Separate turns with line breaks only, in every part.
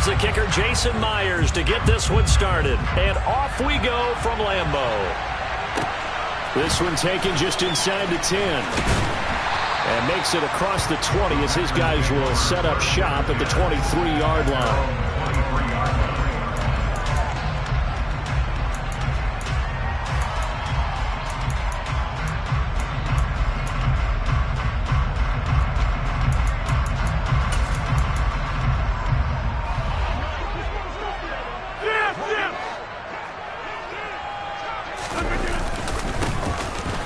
the kicker, Jason Myers, to get this one started. And off we go from Lambeau. This one taken just inside the 10. And makes it across the 20 as his guys will set up shop at the 23-yard line.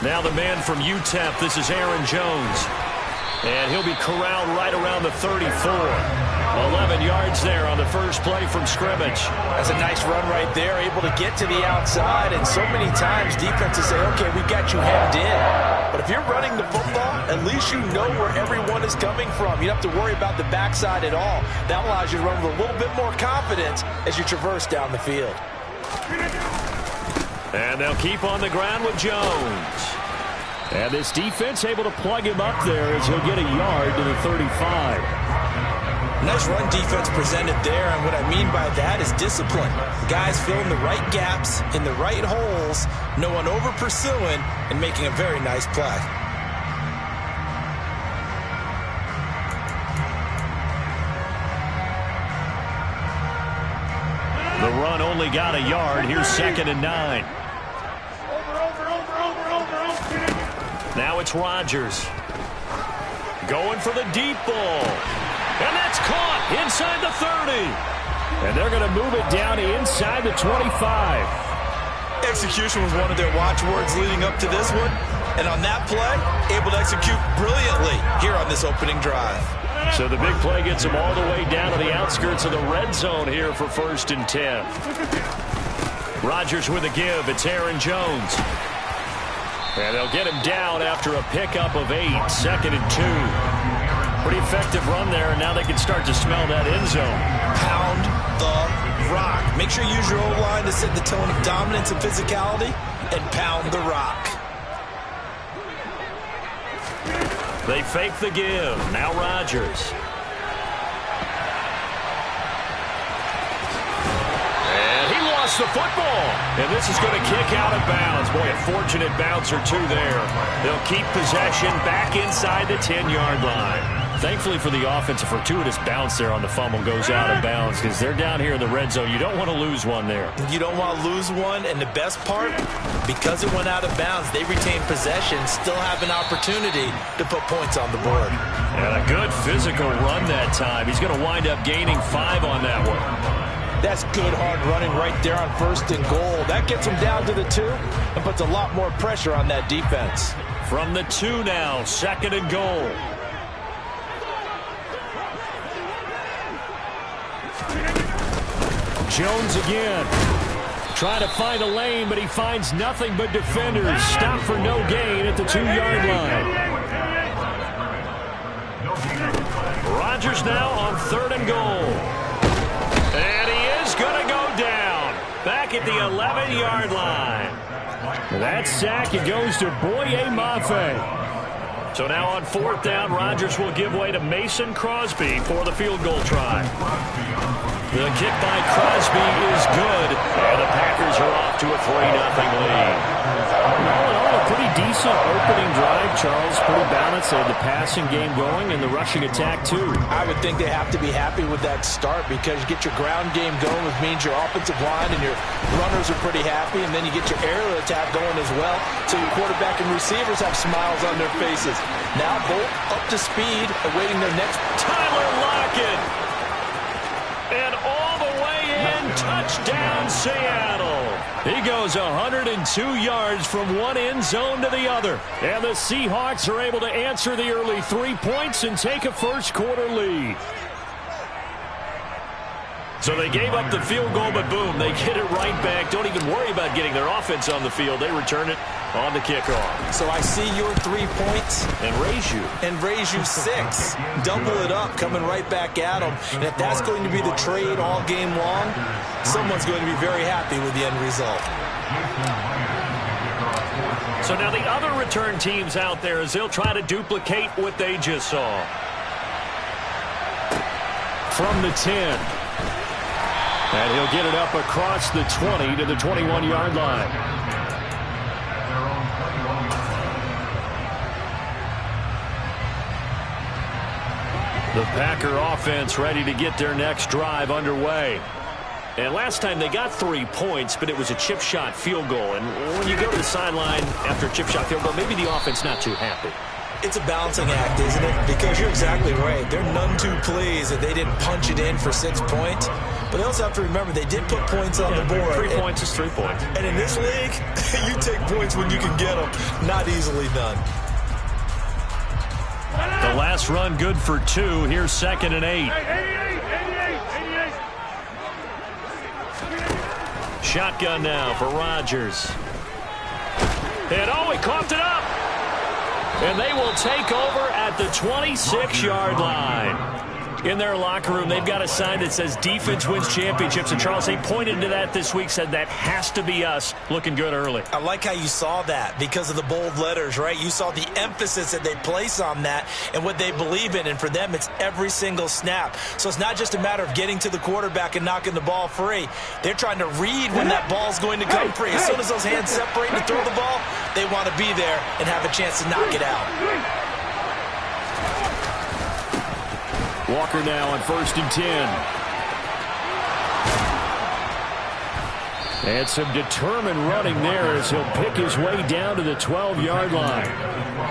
Now the man from UTEP, this is Aaron Jones. And he'll be corralled right around the 34. 11 yards there on the first play from scrimmage.
That's a nice run right there, able to get to the outside. And so many times defenses say, okay, we've got you hemmed in. But if you're running the football, at least you know where everyone is coming from. You don't have to worry about the backside at all. That allows you to run with a little bit more confidence as you traverse down the field.
And they'll keep on the ground with Jones. And this defense able to plug him up there as he'll get a yard to the 35.
Nice run defense presented there, and what I mean by that is discipline. Guys filling the right gaps in the right holes, no one over pursuing, and making a very nice play.
The run only got a yard. Here's 2nd and 9. Now it's Rodgers. Going for the deep ball. And that's caught inside the 30. And they're going to move it down inside the 25.
Execution was one of their watchwords leading up to this one. And on that play, able to execute brilliantly here on this opening drive.
So the big play gets them all the way down to the outskirts of the red zone here for 1st and 10. Rodgers with a give. It's Aaron Jones. And they'll get him down after a pickup of 8. 2nd and 2. Pretty effective run there, and now they can start to smell that end zone.
Pound the rock. Make sure you use your O-line to set the tone of dominance and physicality, and pound the rock.
They fake the give. Now Rodgers. And he lost the football. And this is going to kick out of bounds. Boy, a fortunate bounce or two there. They'll keep possession back inside the 10-yard line. Thankfully for the offense, a fortuitous bounce there on the fumble goes out of bounds because they're down here in the red zone. You don't want to lose one there.
You don't want to lose one, and the best part, because it went out of bounds, they retain possession, still have an opportunity to put points on the board.
And a good physical run that time. He's going to wind up gaining 5 on that one.
That's good hard running right there on 1st and goal. That gets them down to the 2 and puts a lot more pressure on that defense.
From the 2 now, 2nd and goal. Jones again. Trying to find a lane, but he finds nothing but defenders. Stop for no gain at the 2-yard line. Rodgers now on 3rd and goal. And he is going to go down. Back at the 11-yard line. That sack, it goes to Boye Mafe. So now on 4th down, Rodgers will give way to Mason Crosby for the field goal try. The kick by Crosby is good, and the Packers are off to a 3-0 lead. All in all, a pretty decent opening drive, Charles. Pretty balanced. They had the passing game going and the rushing attack, too.
I would think they have to be happy with that start because you get your ground game going, which means your offensive line and your runners are pretty happy, and then you get your aerial attack going as well, so your quarterback and receivers have smiles on their faces. Now both up to speed, awaiting their next.
Tyler Lockett. And all the way in, touchdown Seattle. He goes 102 yards from one end zone to the other. And the Seahawks are able to answer the early 3 points and take a first-quarter lead. So they gave up the field goal, but boom, they get it right back. Don't even worry about getting their offense on the field. They return it on the kickoff.
So I see your 3 points.
And raise you 6. Double it up, coming right back at them. And if that's going to be the trade all game long, someone's going to be very happy with the end result. So now the other return teams out there as they'll try to duplicate what they just saw. From the 10. And he'll get it up across the 20 to the 21-yard line. The Packer offense ready to get their next drive underway. And last time they got 3 points, but it was a chip shot field goal. And when you go to the sideline after a chip shot field goal, maybe the offense not too happy.
It's a balancing act, isn't it? Because you're exactly right. They're none too pleased that they didn't punch it in for 6 points. But they also have to remember they did put points on the board.
3 points is 3 points.
And in this league, you take points when you can get them. Not easily done.
The last run good for 2. Here's 2nd and 8. Shotgun now for Rodgers. And he coughed it up. And they will take over at the 26-yard line. In their locker room, they've got a sign that says defense wins championships. And Charles, they pointed to that this week, said that has to be us. Looking good early.
I like how you saw that because of the bold letters, right? You saw the emphasis that they place on that and what they believe in. And for them, it's every single snap. So it's not just a matter of getting to the quarterback and knocking the ball free. They're trying to read when that ball's going to come free. As soon as those hands separate to throw the ball, they want to be there and have a chance to knock it out.
Walker now on 1st and 10. And some determined running there as he'll pick his way down to the 12-yard line.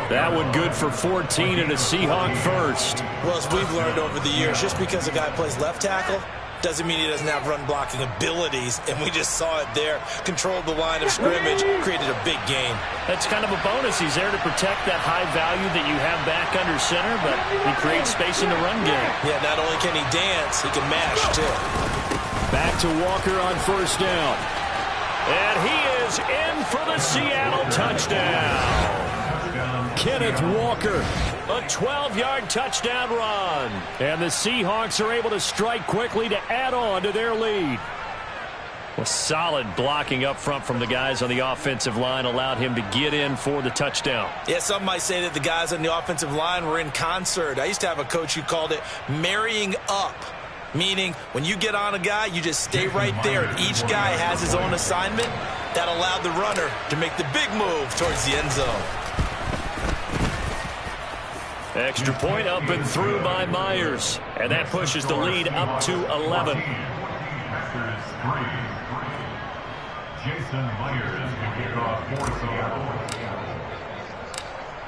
That one good for 14 and a Seahawk first.
Well, as we've learned over the years, just because a guy plays left tackle doesn't mean he doesn't have run-blocking abilities, and we just saw it there. Controlled the line of scrimmage, created a big gain.
That's kind of a bonus. He's there to protect that high value that you have back under center, but he creates space in the run game.
Yeah, not only can he dance, he can mash, too.
Back to Walker on 1st down. And he is in for the Seattle touchdown. Kenneth Walker. A 12-yard touchdown run. And the Seahawks are able to strike quickly to add on to their lead. Well, solid blocking up front from the guys on the offensive line allowed him to get in for the touchdown.
Yeah, some might say that the guys on the offensive line were in concert. I used to have a coach who called it marrying up, meaning when you get on a guy, you just stay right there, and each guy has his own assignment. That allowed the runner to make the big move towards the end zone.
Extra point up and through by Myers. And that pushes the lead up to 11.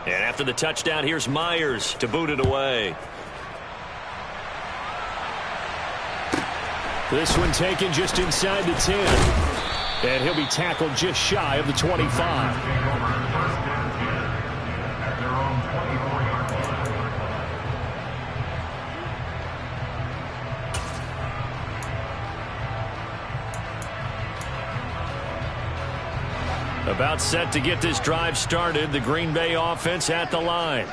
And after the touchdown, here's Myers to boot it away. This one taken just inside the 10. And he'll be tackled just shy of the 25. About set to get this drive started. The Green Bay offense at the line.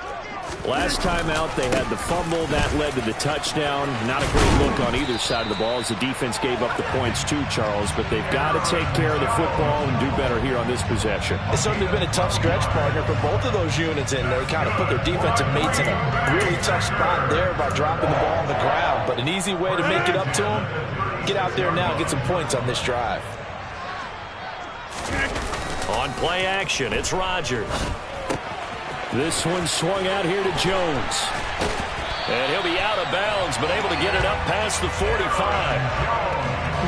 Last time out, they had the fumble. That led to the touchdown. Not a great look on either side of the ball as the defense gave up the points too, Charles. But they've got to take care of the football and do better here on this possession.
It's certainly been a tough stretch, partner, for both of those units, and they kind of put their defensive mates in a really tough spot there by dropping the ball on the ground. But an easy way to make it up to them, get out there now and get some points on this drive.
On play action, it's Rodgers. This one swung out here to Jones. And he'll be out of bounds, but able to get it up past the 45.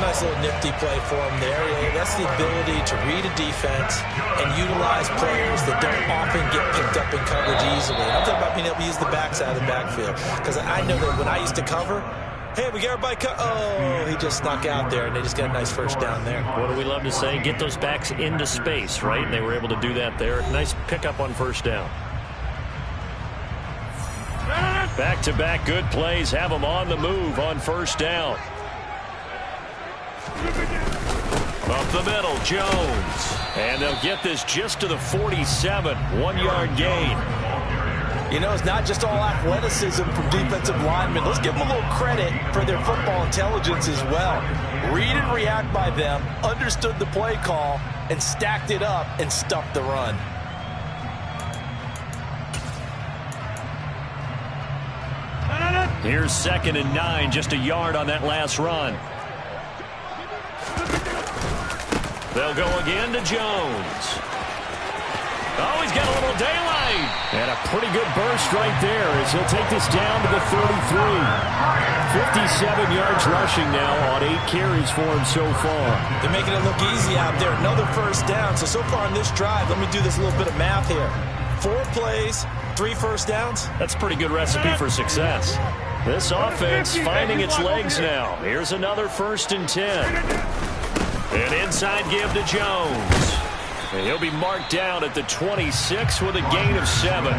Nice little nifty play for him there. Yeah, that's the ability to read a defense and utilize players that don't often get picked up in coverage easily. I'm talking about being able to use the backside of the backfield. Because I know that when I used to cover, hey, we got everybody cut. Oh, he just snuck out there, and they just got a nice first down there.
What do we love to say? Get those backs into space, right? And they were able to do that there. Nice pickup on first down. Back-to-back good plays have them on the move on first down. Up the middle, Jones. And they'll get this just to the 47. 1-yard gain.
You know, it's not just all athleticism from defensive linemen. Let's give them a little credit for their football intelligence as well. Read and react by them, understood the play call, and stacked it up and stuffed the run.
Here's 2nd and 9, just a yard on that last run. They'll go again to Jones. Oh, he's got a little daylight. And a pretty good burst right there as he'll take this down to the 33. 57 yards rushing now on 8 carries for him so far.
They're making it look easy out there. Another first down. So far on this drive, let me do this little bit of math here. 4 plays, 3 first downs.
That's a pretty good recipe for success. This offense finding its legs now. Here's another 1st and 10. An inside give to Jones. And he'll be marked down at the 26 with a gain of 7.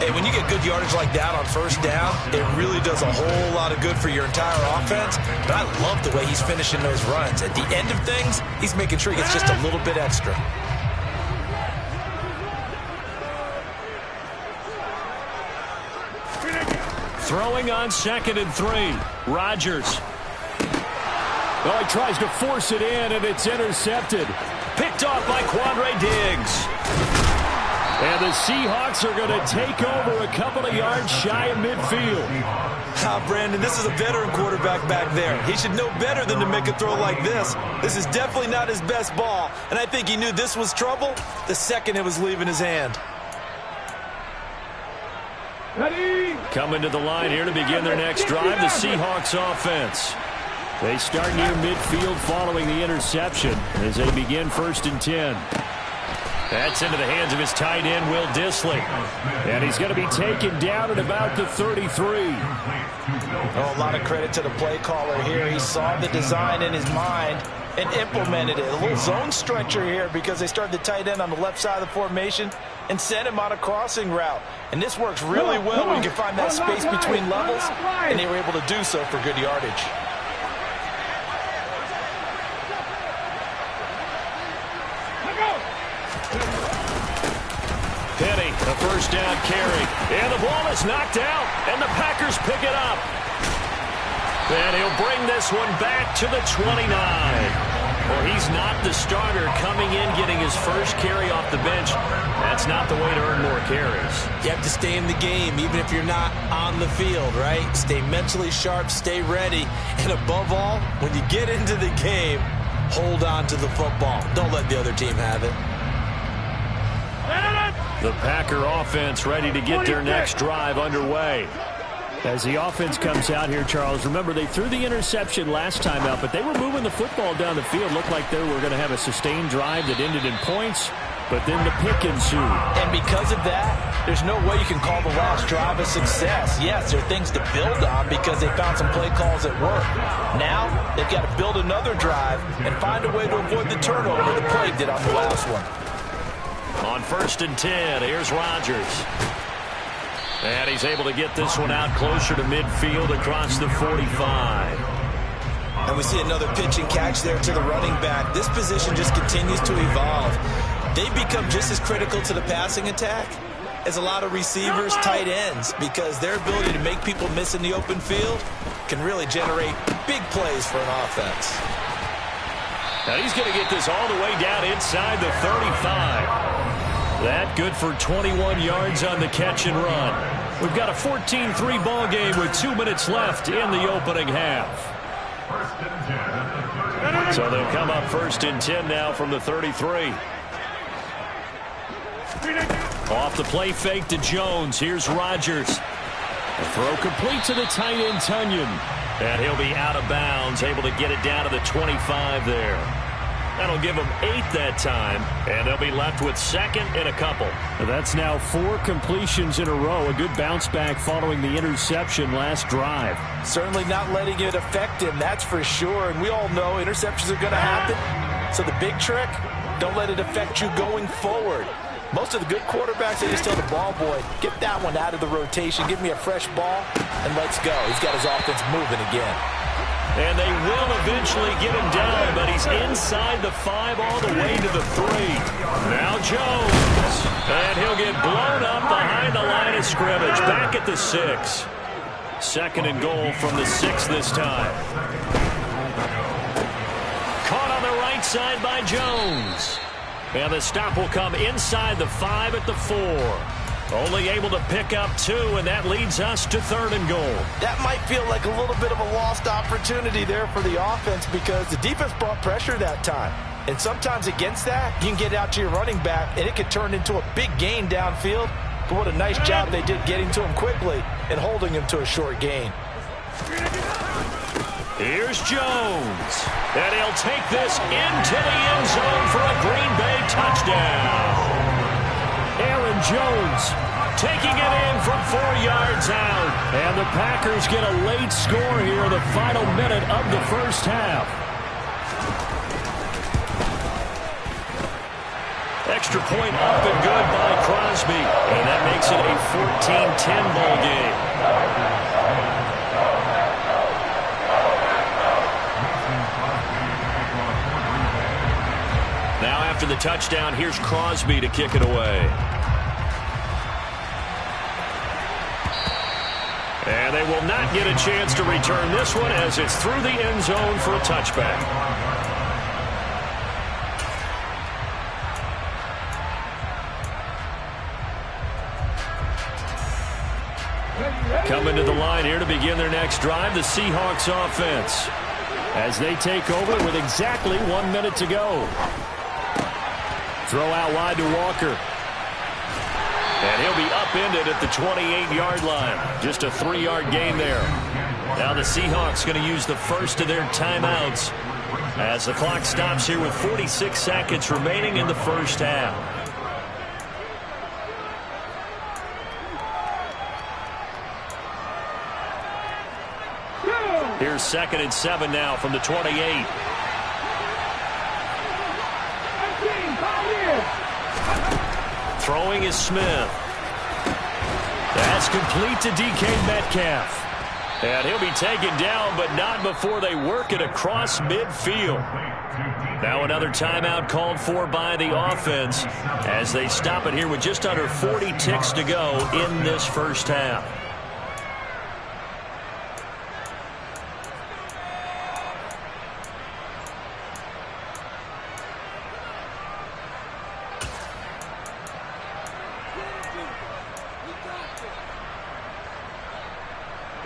Hey, when you get good yardage like that on first down, it really does a whole lot of good for your entire offense. But I love the way he's finishing those runs. At the end of things, he's making sure he gets just a little bit extra.
Throwing on 2nd and 3. Rodgers. Oh, he tries to force it in, and it's intercepted. Picked off by Quandre Diggs. And the Seahawks are going to take over a couple of yards shy of midfield.
Brandon, this is a veteran quarterback back there. He should know better than to make a throw like this. This is definitely not his best ball, and I think he knew this was trouble the second it was leaving his hand.
Ready? Coming to the line here to begin their next drive, the Seahawks offense. They start near midfield following the interception as they begin 1st and 10. That's into the hands of his tight end, Will Dissly. And he's going to be taken down at about the 33.
Oh, a lot of credit to the play caller here. He saw the design in his mind and implemented it. A little zone stretcher here because they started the tight end on the left side of the formation and sent him on a crossing route. And this works really well when you can find that space between levels, and they were able to do so for good yardage.
Penny, a 1st down carry. And the ball is knocked out, and the Packers pick it up. And he'll bring this one back to the 29. Well, he's not the starter coming in, getting his first carry off the bench. That's not the way to earn more carries.
You have to stay in the game, even if you're not on the field, right? Stay mentally sharp, stay ready. And above all, when you get into the game, hold on to the football. Don't let the other team have it.
The Packer offense ready to get their next drive underway. As the offense comes out here, Charles, remember they threw the interception last time out, but they were moving the football down the field. Looked like they were going to have a sustained drive that ended in points, but then the pick ensued.
And because of that, there's no way you can call the last drive a success. Yes, there are things to build on because they found some play calls at work. Now, they've got to build another drive and find a way to avoid the turnover the play did on the last one.
On 1st and 10, here's Rodgers. And he's able to get this one out closer to midfield across the 45.
And we see another pitch and catch there to the running back. This position just continues to evolve. They become just as critical to the passing attack as a lot of receivers, tight ends, because their ability to make people miss in the open field can really generate big plays for an offense.
Now he's going to get this all the way down inside the 35. That good for 21 yards on the catch and run. We've got a 14-3 ball game with 2 minutes left in the opening half. So they'll come up 1st and 10 now from the 33. Off the play fake to Jones. Here's Rodgers. A throw complete to the tight end, Tunyon. And he'll be out of bounds, able to get it down to the 25 there. That'll give them 8 that time, and they'll be left with 2nd and a couple. That's now 4 completions in a row. A good bounce back following the interception last drive.
Certainly not letting it affect him, that's for sure. And we all know interceptions are going to happen. So the big trick, don't let it affect you going forward. Most of the good quarterbacks, they just tell the ball boy, get that one out of the rotation, give me a fresh ball, and let's go. He's got his offense moving again.
And they will eventually get him down, but he's inside the 5 all the way to the 3. Now Jones. And he'll get blown up behind the line of scrimmage. Back at the 6. 2nd and goal from the 6 this time. Caught on the right side by Jones. And the stop will come inside the 5 at the 4. Only able to pick up 2, and that leads us to 3rd and goal.
That might feel like a little bit of a lost opportunity there for the offense because the defense brought pressure that time. And sometimes against that, you can get out to your running back, and it could turn into a big gain downfield. But what a nice job they did getting to him quickly and holding him to a short gain.
Here's Jones. And he'll take this into the end zone for a Green Bay touchdown. Aaron Jones taking it in from 4 yards out. And the Packers get a late score here in the final minute of the first half. Extra point up and good by Crosby. And that makes it a 14-10 ball game. Now after the touchdown, here's Crosby to kick it away. And they will not get a chance to return this one as it's through the end zone for a touchback. Coming to the line here to begin their next drive, the Seahawks offense, as they take over with exactly 1 minute to go. Throw out wide to Walker. And he'll be upended at the 28-yard line. Just a 3-yard gain there. Now the Seahawks going to use the first of their timeouts as the clock stops here with 46 seconds remaining in the first half. Here's 2nd and 7 now from the 28. Throwing is Smith. That's complete to DK Metcalf. And he'll be taken down, but not before they work it across midfield. Now another timeout called for by the offense as they stop it here with just under 40 ticks to go in this first half.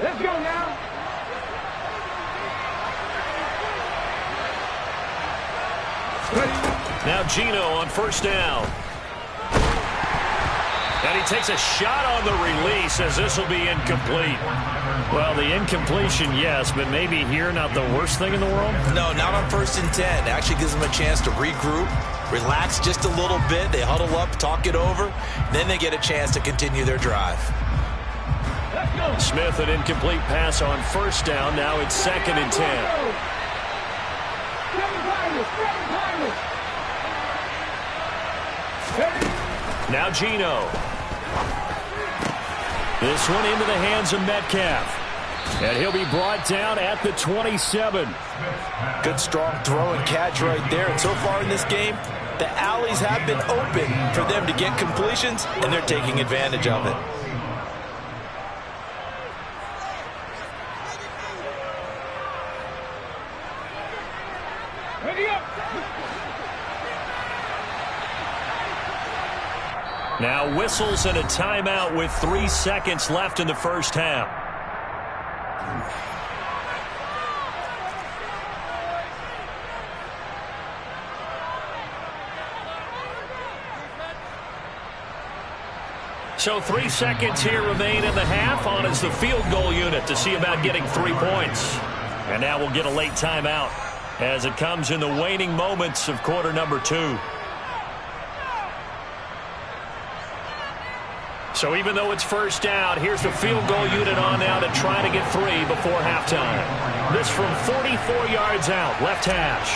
Let's go now.
Now Gino on first down. And he takes a shot on the release as this will be incomplete. Well, the incompletion, yes, but maybe here not the worst thing in the world?
No, not on 1st and 10. It actually gives them a chance to regroup, relax just a little bit. They huddle up, talk it over. Then they get a chance to continue their drive.
Smith, an incomplete pass on first down. Now it's 2nd and 10. Now Gino. This one into the hands of Metcalf. And he'll be brought down at the 27.
Good strong throw and catch right there. And so far in this game, the alleys have been open for them to get completions, and they're taking advantage of it.
Now whistles and a timeout with 3 seconds left in the first half. So 3 seconds here remain in the half. On is the field goal unit to see about getting 3 points. And now we'll get a late timeout as it comes in the waning moments of quarter number 2. So even though it's first down, here's the field goal unit on now to try to get 3 before halftime. This from 44 yards out, left hash.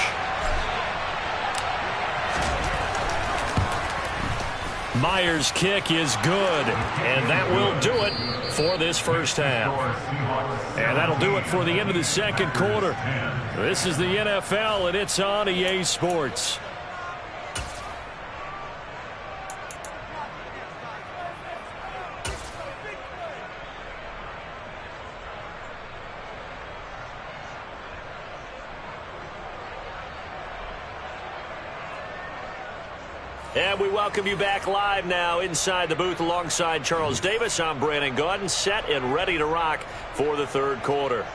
Myers' kick is good, and that will do it for this first half. And that'll do it for the end of the second quarter. This is the NFL, and it's on EA Sports. And we welcome you back live now inside the booth alongside Charles Davis. I'm Brandon Gaudin, set and ready to rock for the third quarter.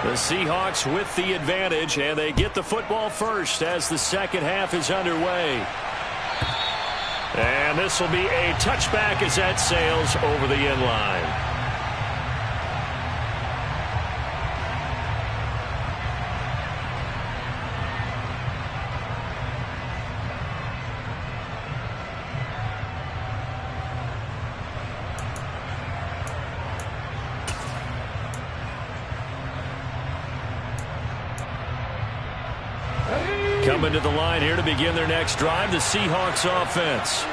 The Seahawks with the advantage, and they get the football first as the second half is underway. And this will be a touchback as that sails over the end line. Coming to the line here to begin their next drive, the Seahawks offense.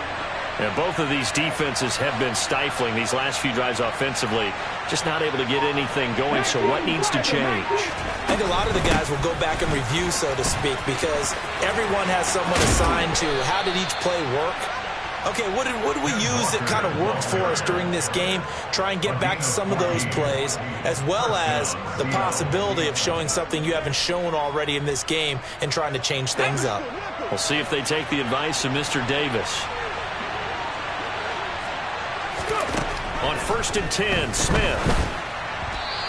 And both of these defenses have been stifling these last few drives offensively. Just not able to get anything going, so what needs to change?
I think a lot of the guys will go back and review, so to speak, because everyone has someone assigned to how did each play work. Okay, what did we use that kind of worked for us during this game? Try and get back to some of those plays, as well as the possibility of showing something you haven't shown already in this game and trying to change things up.
We'll see if they take the advice of Mr. Davis. On 1st and 10, Smith.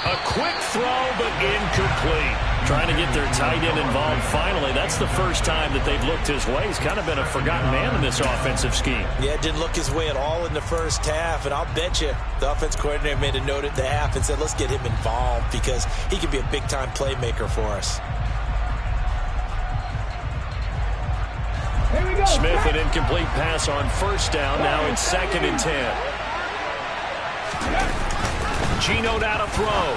A quick throw, but incomplete. Trying to get their tight end involved finally. That's the first time that they've looked his way. He's kind of been a forgotten man in this offensive scheme.
Yeah, it didn't look his way at all in the first half, and I'll bet you the offense coordinator made a note at the half and said, let's get him involved because he could be a big-time playmaker for us.
Smith, an incomplete pass on 1st down. Now it's 2nd and 10. Geno now to throw.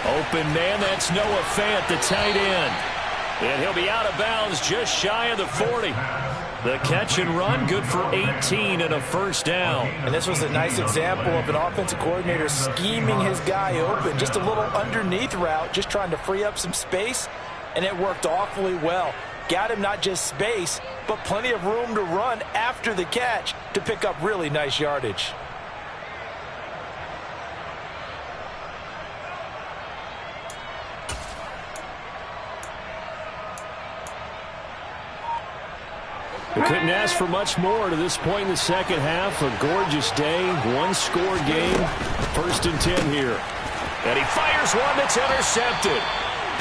Open man, that's Noah Fant, the tight end. And he'll be out of bounds just shy of the 40. The catch and run, good for 18 and a 1st down.
And this was a nice example of an offensive coordinator scheming his guy open. Just a little underneath route, just trying to free up some space. And it worked awfully well. Got him not just space, but plenty of room to run after the catch to pick up really nice yardage.
We couldn't ask for much more to this point in the second half. A gorgeous day, one-score game. 1st and 10 here. And he fires one that's intercepted.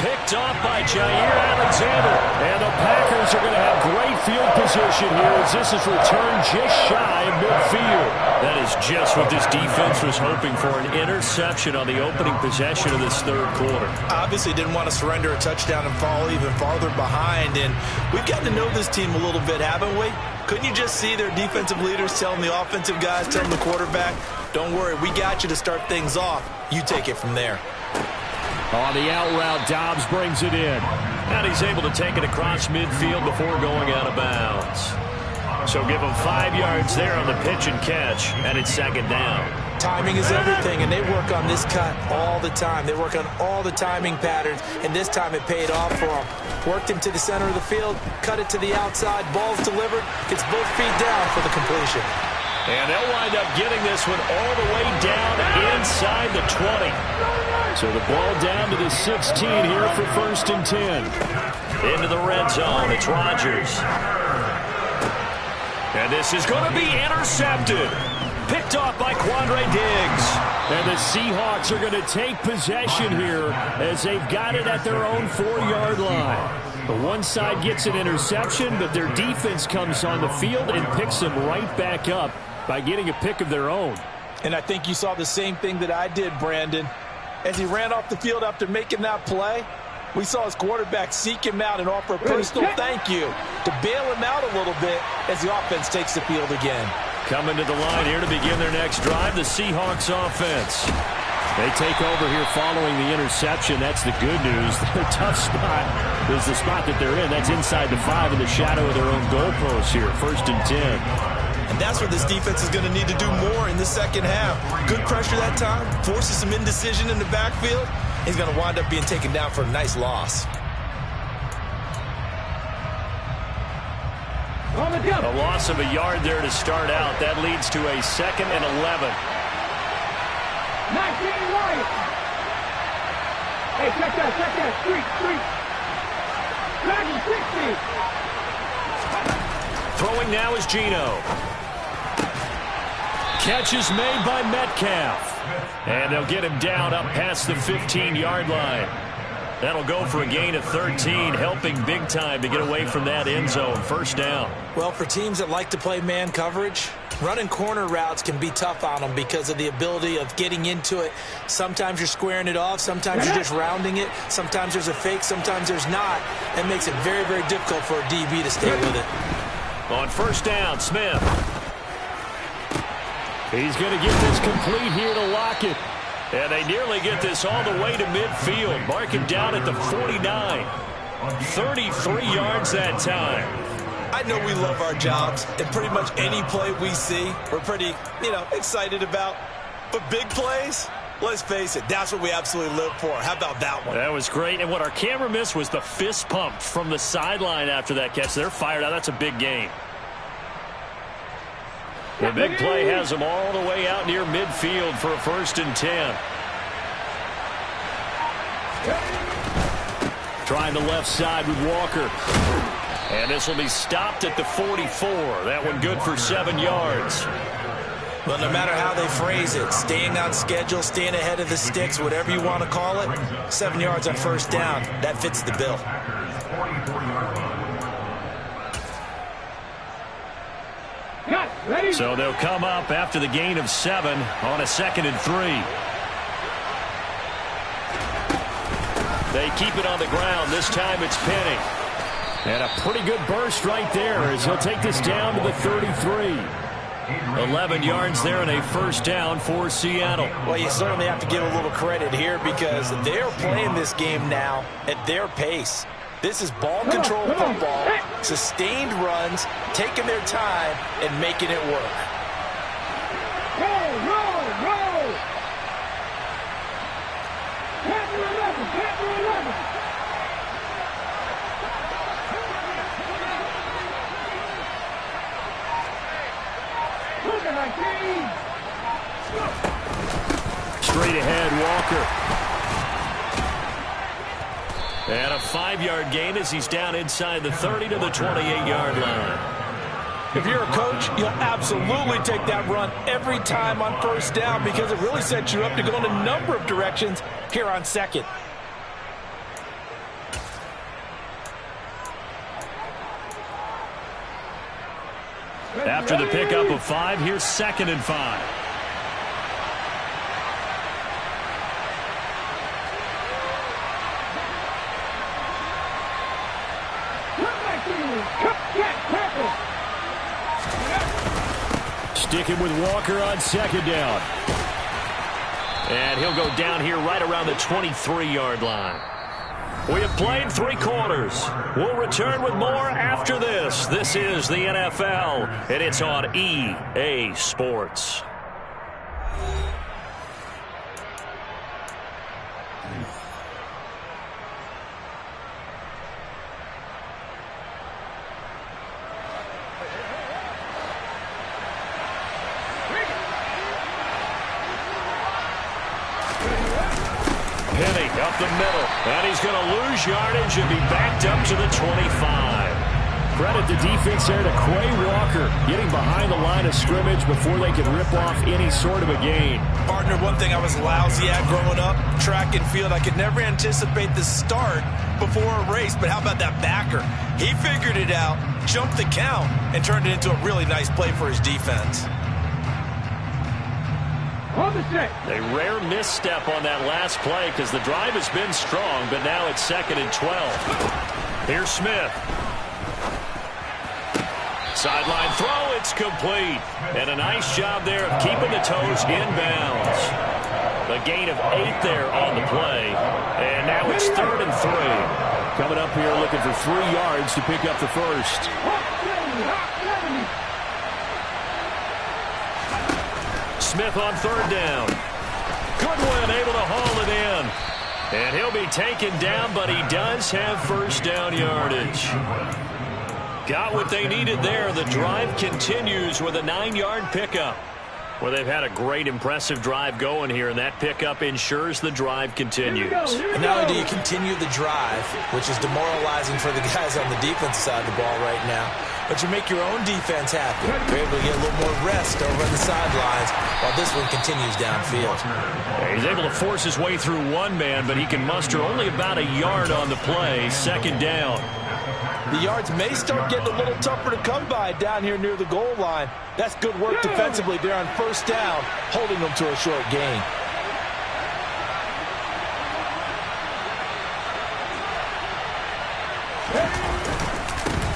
Picked off by Jair Alexander. And the Packers are going to have great field position here as this is returned just shy of midfield. That is just what this defense was hoping for, an interception on the opening possession of this 3rd quarter.
Obviously didn't want to surrender a touchdown and fall even farther behind. And we've gotten to know this team a little bit, haven't we? Couldn't you just see their defensive leaders telling the offensive guys, telling the quarterback, don't worry, we got you to start things off. You take it from there.
On the out route, Dobbs brings it in. And he's able to take it across midfield before going out of bounds. So give him 5 yards there on the pitch and catch, and it's 2nd down.
Timing is everything, and they work on this cut all the time. They work on all the timing patterns, and this time it paid off for them. Worked him to the center of the field, cut it to the outside, ball's delivered, gets both feet down for the completion.
And they'll wind up getting this one all the way down inside the 20. So the ball down to the 16 here for 1st and 10. Into the red zone, it's Rodgers. And this is going to be intercepted. Picked off by Quandre Diggs. And the Seahawks are going to take possession here as they've got it at their own 4-yard line. The one side gets an interception, but their defense comes on the field and picks them right back up by getting a pick of their own.
And I think you saw the same thing that I did, Brandon. As he ran off the field after making that play, we saw his quarterback seek him out and offer a personal thank you to bail him out a little bit as the offense takes the field again.
Coming to the line here to begin their next drive, the Seahawks offense. They take over here following the interception. That's the good news. The tough spot is the spot that they're in. That's inside the 5 in the shadow of their own goalpost here. 1st and 10.
And that's where this defense is going to need to do more in the second half. Good pressure that time, forces some indecision in the backfield. He's going to wind up being taken down for a nice loss.
A loss of a yard there to start out. That leads to a 2nd and 11.
19 Wyatt. Hey, check that. Street. Dragon 60.
Throwing now is Geno. Catch is made by Metcalf. And they'll get him down up past the 15-yard line. That'll go for a gain of 13, helping big time to get away from that end zone. First down.
Well, for teams that like to play man coverage, running corner routes can be tough on them because of the ability of getting into it. Sometimes you're squaring it off. Sometimes you're just rounding it. Sometimes there's a fake. Sometimes there's not. That makes it very, very difficult for a DB to stay with it.
On first down, Smith. He's going to get this complete here to Lockett. And they nearly get this all the way to midfield. Mark him down at the 49. 33 yards that time.
I know we love our jobs, and pretty much any play we see, we're pretty, excited about. But big plays, let's face it, that's what we absolutely live for. How about that one?
That was great. And what our camera missed was the fist pump from the sideline after that catch. They're fired out. That's a big gain. The big play has them all the way out near midfield for a 1st and 10. Trying the left side with Walker. And this will be stopped at the 44. That one good for 7 yards.
Well, no matter how they phrase it, staying on schedule, staying ahead of the sticks, whatever you want to call it, 7 yards on first down, that fits the bill.
So they'll come up after the gain of 7 on a 2nd and 3. They keep it on the ground. This time it's Penny. And a pretty good burst right there as he'll take this down to the 33. 11 yards there and a first down for Seattle.
Well, you certainly have to give a little credit here because they're playing this game now at their pace. This is ball control football, sustained runs, taking their time, and making it work.
Roll, roll, roll! Captain 11, Captain 11! Look at that team!
Straight ahead, Walker. And a 5-yard gain as he's down inside the 30 to the 28-yard line.
If you're a coach, you'll absolutely take that run every time on first down because it really sets you up to go in a number of directions here on 2nd.
After the pickup of 5, here's 2nd and 5. Sticking with Walker on 2nd down. And he'll go down here right around the 23-yard line. We have played 3 quarters. We'll return with more after this. This is the NFL, and it's on EA Sports. Penny up the middle, and he's going to lose yardage and be backed up to the 25. Credit the defense there to Quay Walker, getting behind the line of scrimmage before they could rip off any sort of a gain.
Partner, one thing I was lousy at growing up, track and field, I could never anticipate the start before a race, but how about that backer? He figured it out, jumped the count, and turned it into a really nice play for his defense.
A rare misstep on that last play because the drive has been strong, but now it's 2nd and 12. Here's Smith. Sideline throw, it's complete. And a nice job there of keeping the toes inbounds. A gain of 8 there on the play. And now it's 3rd and 3. Coming up here looking for 3 yards to pick up the first. Smith on 3rd down. Goodwin able to haul it in. And he'll be taken down, but he does have first down yardage. Got what they needed there. The drive continues with a 9-yard pickup. Well, they've had a great, impressive drive going here, and that pickup ensures the drive continues.
And not only do you continue the drive, which is demoralizing for the guys on the defensive side of the ball right now, but you make your own defense happen. You're able to get a little more rest over on the sidelines while this one continues downfield.
Yeah, he's able to force his way through one man, but he can muster only about a yard on the play. Second down.
The yards may start getting a little tougher to come by down here near the goal line. That's good work defensively there on first down, holding them to a short gain.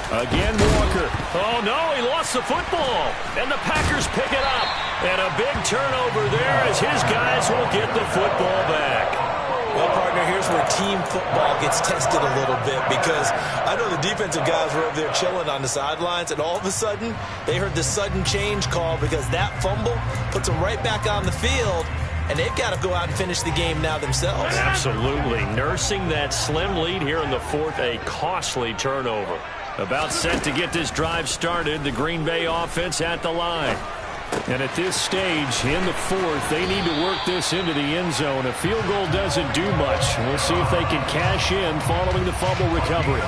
Again, Walker. Oh, no, he lost the football. And the Packers pick it up. And a big turnover there as his guys will get the football back.
Well, partner, here's where team football gets tested a little bit, because I know the defensive guys were over there chilling on the sidelines, and all of a sudden, they heard the sudden change call because that fumble puts them right back on the field, and they've got to go out and finish the game now themselves.
Absolutely. Nursing that slim lead here in the fourth, a costly turnover. About set to get this drive started, the Green Bay offense at the line. And at this stage, in the fourth, they need to work this into the end zone. A field goal doesn't do much. We'll see if they can cash in following the fumble recovery.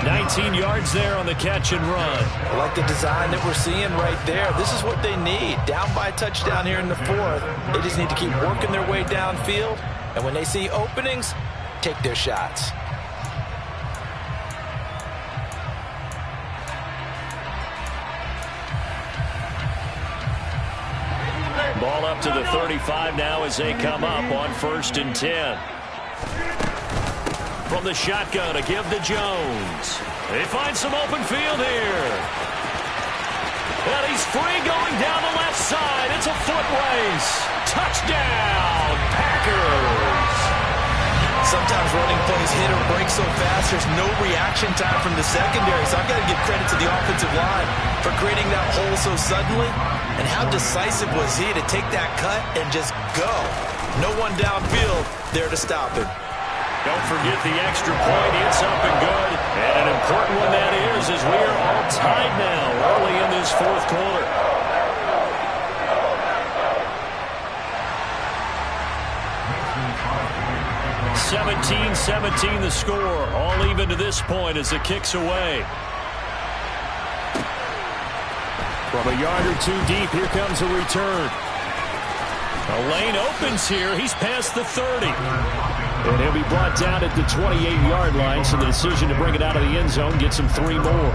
19 yards there on the catch and run.
I like the design that we're seeing right there. This is what they need. Down by a touchdown here in the fourth. They just need to keep working their way downfield. And when they see openings, take their shots.
Ball up to the 35 now as they come up on 1st and 10. From the shotgun, a give to Jones. They find some open field here. And he's free going down the left side. It's a foot race. Touchdown, Packers.
Sometimes running plays hit or break so fast, there's no reaction time from the secondary. So I've got to give credit to the offensive line for creating that hole so suddenly. And how decisive was he to take that cut and just go? No one downfield there to stop him.
Don't forget the extra point. It's up and good. And an important one that is, as we are all tied now early in this fourth quarter. (17-17) the score. All even to this point as the kick's away. From a yard or two deep, here comes a return. A lane opens here. He's past the 30. And he'll be brought down at the 28-yard line, so the decision to bring it out of the end zone gets him 3 more.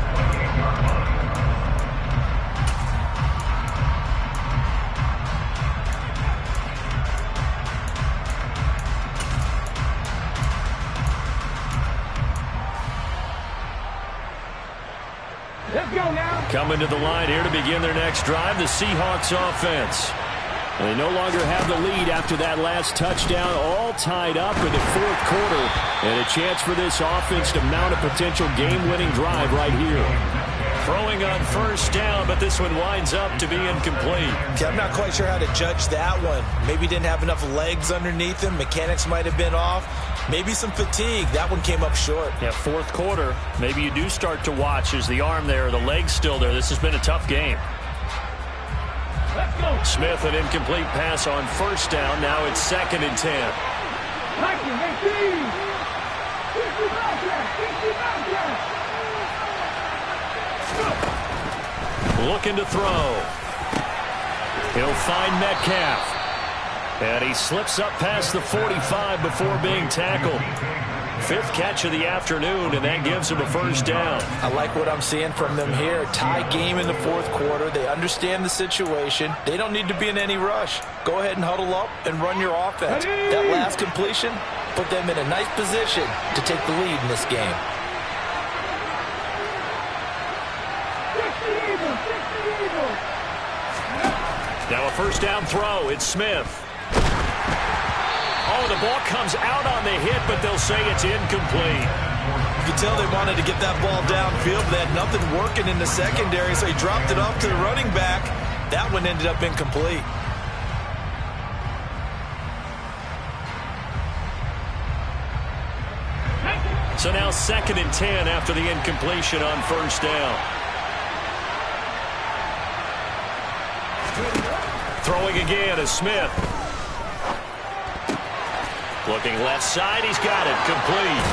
Let's go now.
Coming to the line here to begin their next drive, the Seahawks offense. They no longer have the lead after that last touchdown, all tied up in the fourth quarter. And a chance for this offense to mount a potential game-winning drive right here. Throwing on first down, but this one winds up to be incomplete.
Okay, I'm not quite sure how to judge that one. Maybe didn't have enough legs underneath him. Mechanics might have been off. Maybe some fatigue. That one came up short.
Yeah, fourth quarter. Maybe you do start to watch. Is the arm there, the leg's still there? This has been a tough game.
Let's go.
Smith, an incomplete pass on first down. Now it's 2nd and 10.
Mikey, they see you. 60 Bobcats. 60 Bobcats.
Looking to throw. He'll find Metcalf. And he slips up past the 45 before being tackled. 5th catch of the afternoon, and that gives him a first down.
I like what I'm seeing from them here. Tie game in the fourth quarter. They understand the situation. They don't need to be in any rush. Go ahead and huddle up and run your offense. That last completion put them in a nice position to take the lead in this game.
60 Eagles. 60 Eagles.
Now a first down throw. It's Smith. Oh, the ball comes out on the hit, but they'll say it's incomplete.
You could tell they wanted to get that ball downfield, but they had nothing working in the secondary, so he dropped it off to the running back. That one ended up incomplete.
So now 2nd and 10 after the incompletion on first down. Throwing again is Smith. Looking left side, he's got it, complete.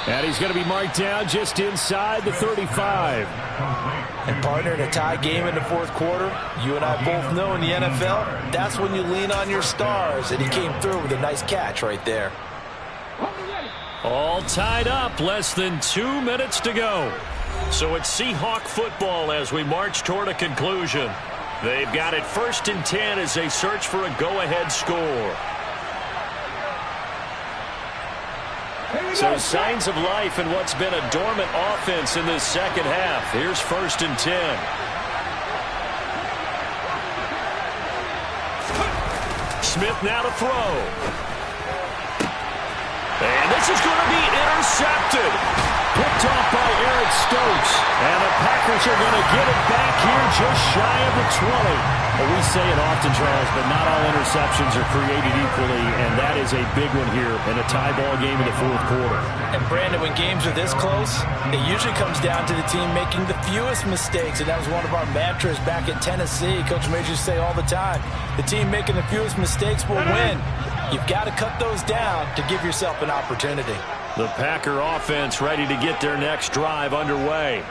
And he's going to be marked down just inside the 35.
And partner, in a tie game in the fourth quarter, you and I both know in the NFL, that's when you lean on your stars. And he came through with a nice catch right there.
All tied up, less than 2 minutes to go. So it's Seahawk football as we march toward a conclusion. They've got it 1st and 10 as they search for a go-ahead score. So signs of life in what's been a dormant offense in this second half. Here's 1st and 10. Smith now to throw. And this is going to be intercepted. Picked off by Eric Stokes. And the Packers are going to get it back here just shy of the 20. Well, we say it often, Charles, but not all interceptions are created equally, and that is a big one here in a tie ball game in the fourth quarter.
And, Brandon, when games are this close, it usually comes down to the team making the fewest mistakes, and that was one of our mantras back at Tennessee. Coach Majors say all the time, the team making the fewest mistakes will win. You've got to cut those down to give yourself an opportunity.
The Packer offense ready to get their next drive underway.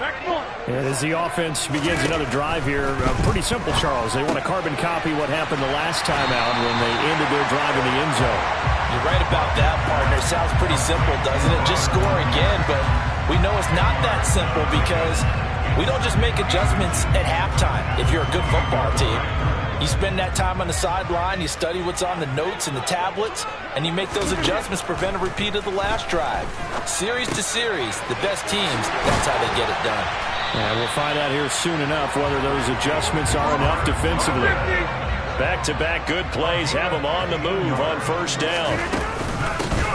And as the offense begins another drive here, pretty simple, Charles. They want to carbon copy what happened the last time out when they ended their drive in the end zone.
You're right about that, partner. Sounds pretty simple, doesn't it? Just score again, but we know it's not that simple because we don't just make adjustments at halftime if you're a good football team. You spend that time on the sideline, you study what's on the notes and the tablets, and you make those adjustments, prevent a repeat of the last drive. Series to series, the best teams, that's how they get it done.
And we'll find out here soon enough whether those adjustments are enough defensively. Back-to-back good plays have them on the move on 1st down.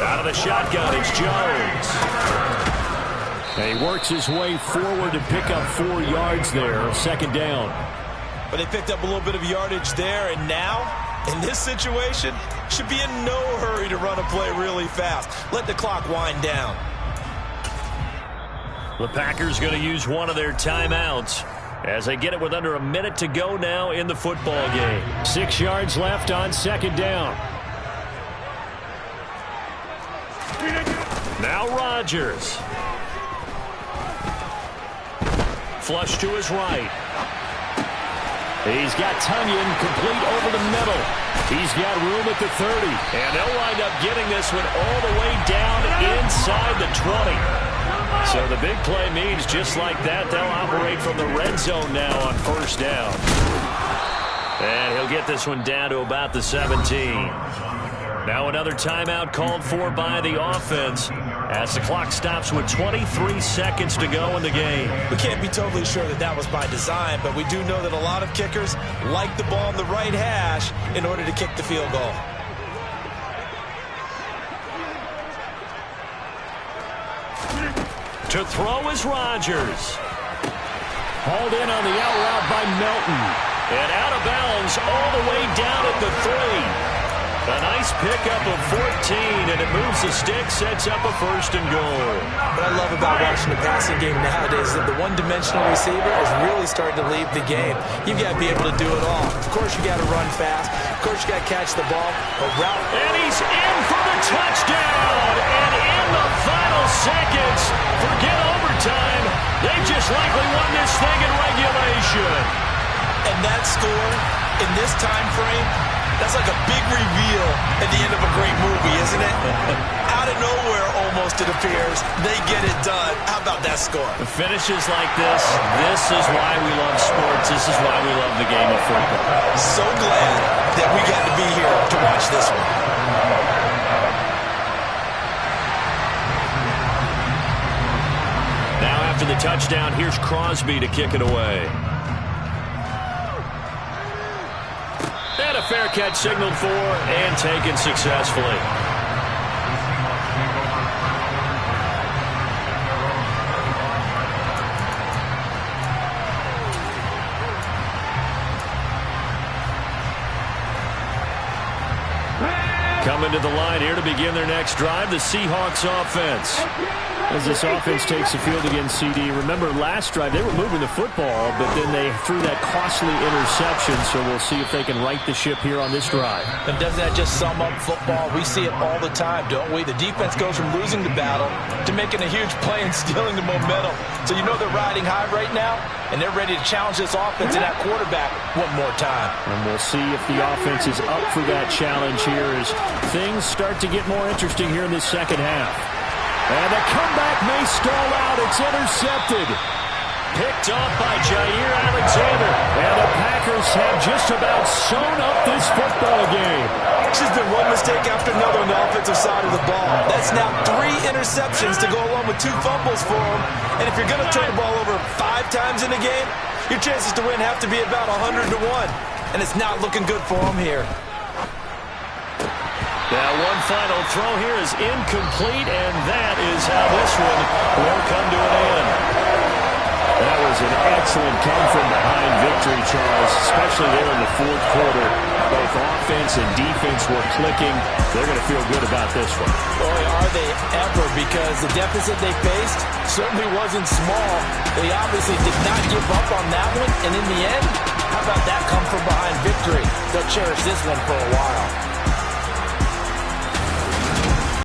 Out of the shotgun, it's Jones. And he works his way forward to pick up 4 yards there, 2nd down.
But they picked up a little bit of yardage there, and now, in this situation, should be in no hurry to run a play really fast. Let the clock wind down.
The Packers going to use one of their timeouts as they get it with under a minute to go now in the football game. 6 yards left on 2nd down. Now Rodgers. Flush to his right. He's got Tunyon complete over the middle. He's got room at the 30. And they'll wind up getting this one all the way down inside the 20. So the big play means just like that, they'll operate from the red zone now on 1st down. And he'll get this one down to about the 17. Now another timeout called for by the offense as the clock stops with 23 seconds to go in the game.
We can't be totally sure that that was by design, but we do know that a lot of kickers like the ball on the right hash in order to kick the field goal.
To throw is Rodgers. Hauled in on the out route by Melton. And out of bounds all the way down at the 3. A nice pickup of 14, and it moves the stick, sets up a 1st and goal.
What I love about watching the passing game nowadays is that the one-dimensional receiver is really starting to lead the game. You've got to be able to do it all. Of course, you got to run fast. Of course, you got to catch the ball. A route.
And he's in for the touchdown. And in the final seconds, forget overtime. They just likely won this thing in regulation.
And that score in this time frame, that's like a big reveal at the end of a great movie, isn't it? Out of nowhere, almost, it appears, they get it done. How about that score?
The finishes like this is why we love sports. This is why we love the game of football.
So glad that we got to be here to watch this one.
Now after the touchdown, here's Crosby to kick it away. And a fair catch signaled for and taken successfully. Coming coming to the line here to begin their next drive, the Seahawks offense. As this offense takes the field against CD, remember last drive they were moving the football, but then they threw that costly interception, so we'll see if they can right the ship here on this drive.
And doesn't that just sum up football? We see it all the time, don't we? The defense goes from losing the battle to making a huge play and stealing the momentum. So you know they're riding high right now, and they're ready to challenge this offense and that quarterback one more time.
And we'll see if the offense is up for that challenge here as things start to get more interesting here in the second half. And the comeback may stall out. It's intercepted. Picked off by Jair Alexander. And the Packers have just about sewn up this football game.
It's just been one mistake after another on the offensive side of the ball. That's now 3 interceptions to go along with 2 fumbles for them. And if you're going to turn the ball over 5 times in a game, your chances to win have to be about 100 to 1. And it's not looking good for them here.
Now one final throw here is incomplete, and that is how this one will come to an end. That was an excellent come-from-behind victory, Charles, especially there in the fourth quarter. Both offense and defense were clicking. They're going to feel good about this one.
Boy, are they ever, because the deficit they faced certainly wasn't small. They obviously did not give up on that one, and in the end, how about that come-from-behind victory? They'll cherish this one for a while.